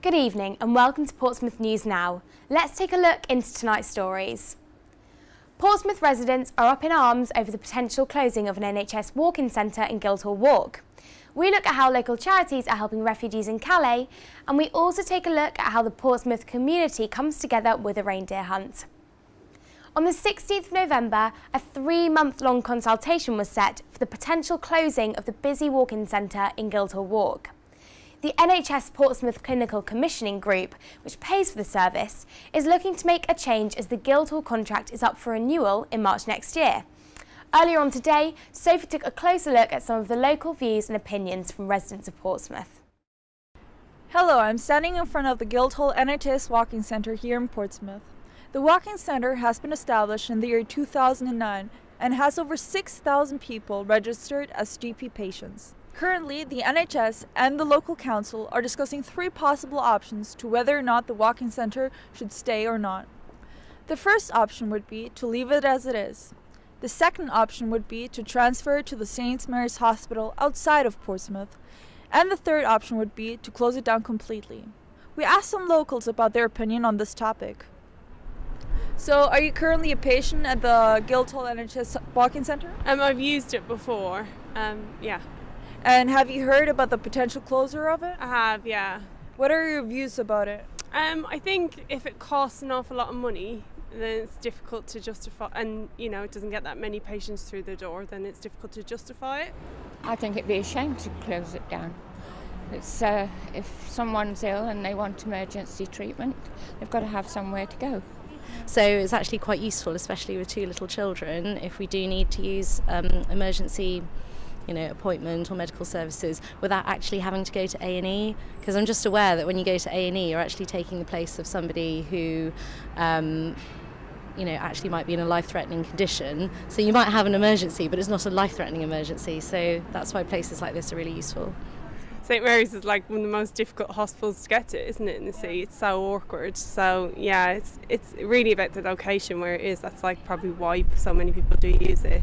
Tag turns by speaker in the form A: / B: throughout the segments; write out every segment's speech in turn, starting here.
A: Good evening and welcome to Portsmouth News Now. Let's take a look into tonight's stories. Portsmouth residents are up in arms over the potential closing of an NHS walk-in centre in Guildhall Walk. We look at how local charities are helping refugees in Calais, and we also take a look at how the Portsmouth community comes together with a reindeer hunt. On the 16th of November, a 3-month-long consultation was set for the potential closing of the busy walk-in centre in Guildhall Walk. The NHS Portsmouth Clinical Commissioning Group, which pays for the service, is looking to make a change as the Guildhall contract is up for renewal in March next year. Earlier on today, Sophie took a closer look at some of the local views and opinions from residents of Portsmouth.
B: Hello, I'm standing in front of the Guildhall NHS Walking Centre here in Portsmouth. The Walking Centre has been established in the year 2009 and has over 6,000 people registered as GP patients. Currently, the NHS and the local council are discussing 3 possible options to whether or not the walking centre should stay or not. The first option would be to leave it as it is. The second option would be to transfer it to the St Mary's Hospital outside of Portsmouth. And the third option would be to close it down completely. We asked some locals about their opinion on this topic. So, are you currently a patient at the Guildhall NHS Walking Centre?
C: I've used it before, yeah.
B: And have you heard about the potential closure of it?
C: I have, yeah.
B: What are your views about it?
C: I think if it costs an awful lot of money, then it's difficult to justify, and it doesn't get that many patients through the door, then it's difficult to justify it.
D: I think it'd be a shame to close it down. It's if someone's ill and they want emergency treatment, they've got to have somewhere to go.
E: So it's actually quite useful, especially with 2 little children, if we do need to use emergency appointment or medical services without actually having to go to A&E, because I'm just aware that when you go to A&E you're actually taking the place of somebody who actually might be in a life-threatening condition. So you might have an emergency, but it's not a life-threatening emergency, so that's why places like this are really useful.
C: St Mary's is like one of the most difficult hospitals to get to, isn't it, in the city? It's so awkward. So yeah, it's really about the location where it is. That's like probably why so many people do use it.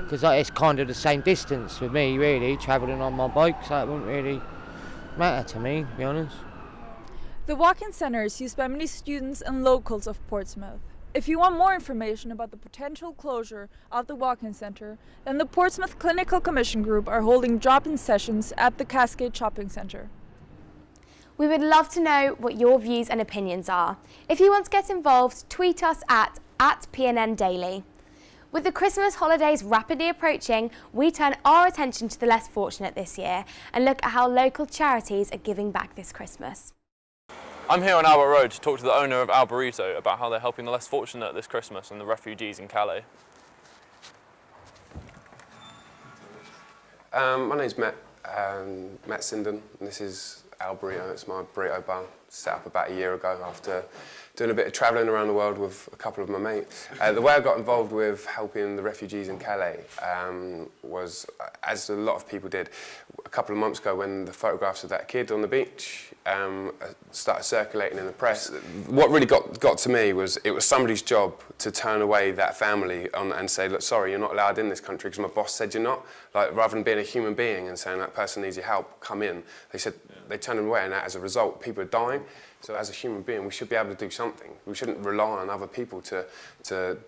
F: Because it's kind of the same distance with me, really, travelling on my bike, so it wouldn't really matter to me, to be honest.
B: The walk-in centre is used by many students and locals of Portsmouth. If you want more information about the potential closure of the walk-in centre, then the Portsmouth Clinical Commission Group are holding drop-in sessions at the Cascade Shopping Centre.
A: We would love to know what your views and opinions are. If you want to get involved, tweet us at PNN Daily. With the Christmas holidays rapidly approaching, we turn our attention to the less fortunate this year and look at how local charities are giving back this Christmas.
G: I'm here on Albert Road to talk to the owner of Alberito about how they're helping the less fortunate this Christmas and the refugees in Calais.
H: My name's Matt Sinden, and this is Alberito. It's my burrito bar, set up about a year ago after doing a bit of travelling around the world with a couple of my mates. The way I got involved with helping the refugees in Calais was, as a lot of people did, a couple of months ago when the photographs of that kid on the beach started circulating in the press. What really got to me was it was somebody's job to turn away that family and say, look, sorry, you're not allowed in this country because my boss said you're not. Like, rather than being a human being and saying that person needs your help, come in, they said they turned them away, and as a result, people are dying. So as a human being, we should be able to do something. We shouldn't rely on other people to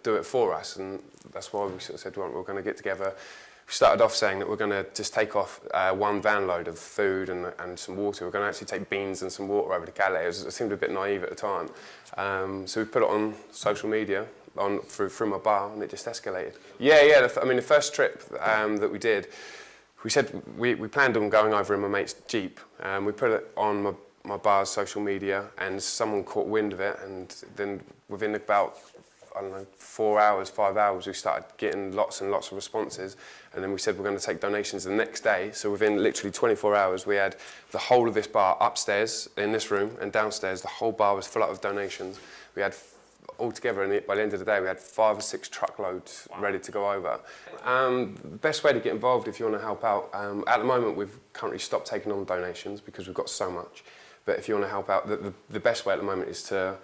H: do it for us, and that's why we sort of said, well, we're going to get together. We started off saying that we're going to just take off 1 van load of food and some water. We're going to actually take beans and some water over to Calais. It seemed a bit naive at the time. So we put it on social media, through my bar, and it just escalated. Yeah. The first trip that we did, we said we planned on going over in my mate's Jeep. We put it on my bar's social media, and someone caught wind of it, and then within about 4 hours, 5 hours, we started getting lots and lots of responses, and then we said we're going to take donations the next day. So within literally 24 hours, we had the whole of this bar upstairs in this room, and downstairs the whole bar was full up of donations. We had altogether, and by the end of the day, we had 5 or 6 truckloads ready to go over. The best way to get involved if you want to help out, at the moment we've currently stopped taking on donations because we've got so much. But if you want to help out, the best way at the moment is to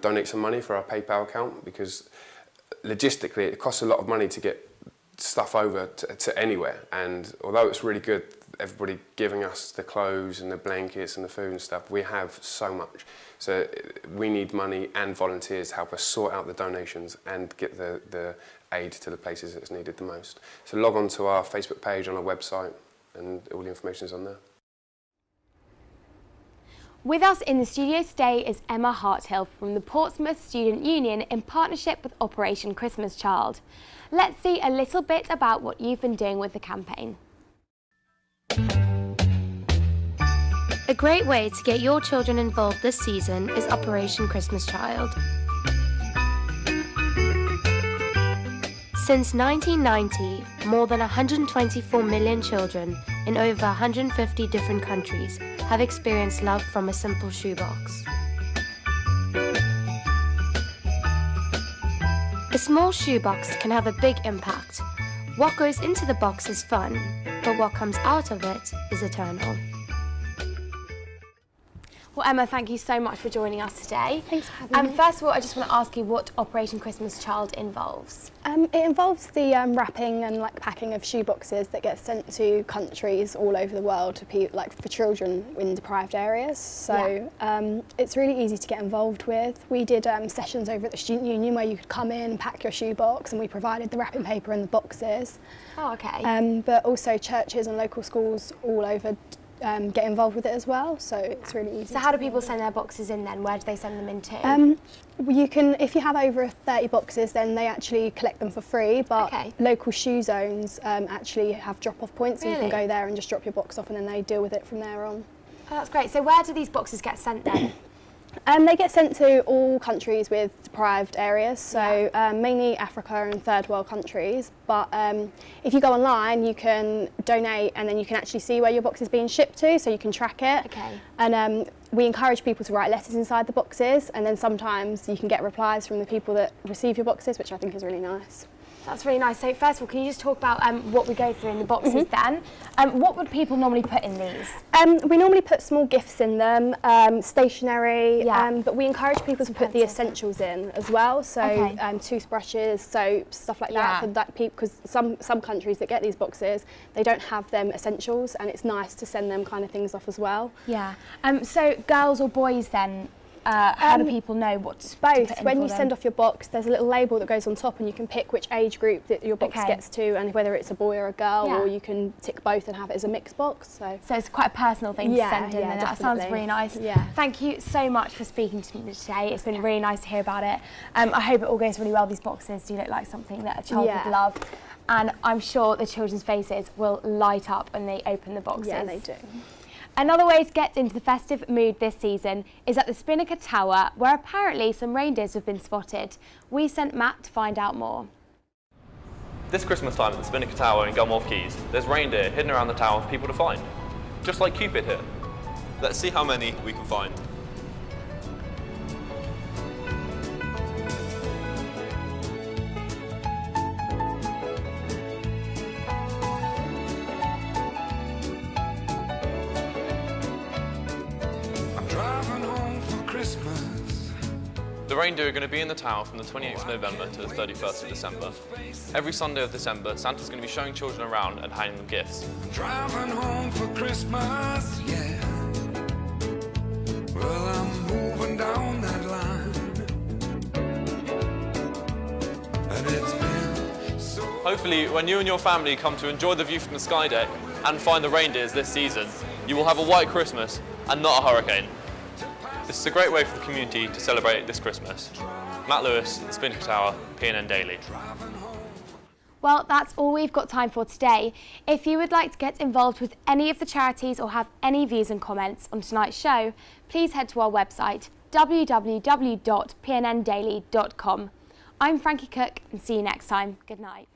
H: donate some money for our PayPal account, because logistically it costs a lot of money to get stuff over to anywhere, and although it's really good, everybody giving us the clothes and the blankets and the food and stuff. We have so much. So we need money and volunteers to help us sort out the donations and get the aid to the places that's needed the most. So log on to our Facebook page on our website and all the information is on there.
A: With us in the studio today is Emma Harthill from the Portsmouth Student Union in partnership with Operation Christmas Child. Let's see a little bit about what you've been doing with the campaign.
I: A great way to get your children involved this season is Operation Christmas Child. Since 1990, more than 124 million children in over 150 different countries have experienced love from a simple shoebox. A small shoebox can have a big impact. What goes into the box is fun, but what comes out of it is eternal.
A: Well, Emma, thank you so much for joining us today.
J: Thanks for having me.
A: First of all, I just want to ask you what Operation Christmas Child involves.
J: It involves the wrapping and packing of shoeboxes that get sent to countries all over the world to for children in deprived areas. So it's really easy to get involved with. We did sessions over at the Student Union where you could come in and pack your shoebox, and we provided the wrapping paper and the boxes.
A: Oh, okay.
J: But also churches and local schools all over get involved with it as well, so it's really easy.
A: So how do people send their boxes in then? Where do they send them into?
J: You can, if you have over 30 boxes, then they actually collect them for free, but local shoe zones actually have drop-off points, so you can go there and just drop your box off and then they deal with it from there on.
A: Oh, that's great. So where do these boxes get sent then?
J: They get sent to all countries with deprived areas, so mainly Africa and third world countries. But if you go online, you can donate and then you can actually see where your box is being shipped to, so you can track it.
A: Okay.
J: And we encourage people to write letters inside the boxes, and then sometimes you can get replies from the people that receive your boxes, which I think is really nice.
A: That's really nice. So first of all, can you just talk about what we go through in the boxes then? What would people normally put in these?
J: We normally put small gifts in them, stationery, but we encourage people to put the essentials in as well. So toothbrushes, soaps, stuff like that for that people, because some countries that get these boxes, they don't have them essentials, and it's nice to send them kind of things off as well.
A: Yeah. So girls or boys then? How do people know what to put in
J: both. When you
A: them?
J: send off your box, there's a little label that goes on top, and you can pick which age group that your box gets to, and whether it's a boy or a girl, or you can tick both and have it as a mixed box. So
A: it's quite a personal thing to send in, and that sounds really nice.
J: Yeah.
A: Thank you so much for speaking to me today. It's been really nice to hear about it. I hope it all goes really well. These boxes do look like something that a child would love, and I'm sure the children's faces will light up when they open the boxes.
J: Yeah, they do.
A: Another way to get into the festive mood this season is at the Spinnaker Tower, where apparently some reindeers have been spotted. We sent Matt to find out more.
G: This Christmas time at the Spinnaker Tower in Gulmore Keys, there's reindeer hidden around the tower for people to find. Just like Cupid here. Let's see how many we can find. The reindeer are going to be in the tower from the 28th of November to the 31st of December. Every Sunday of December, Santa's going to be showing children around and handing them gifts.
K: Driving home for Christmas, yeah. Well, I'm moving down that line. And it's been so...
G: Hopefully, when you and your family come to enjoy the view from the sky deck and find the reindeers this season, you will have a white Christmas and not a hurricane. This is a great way for the community to celebrate this Christmas. Matt Lewis, The Spinnaker Tower, PNN Daily.
A: Well, that's all we've got time for today. If you would like to get involved with any of the charities or have any views and comments on tonight's show, please head to our website, www.pnndaily.com. I'm Frankie Cook, and see you next time. Good night.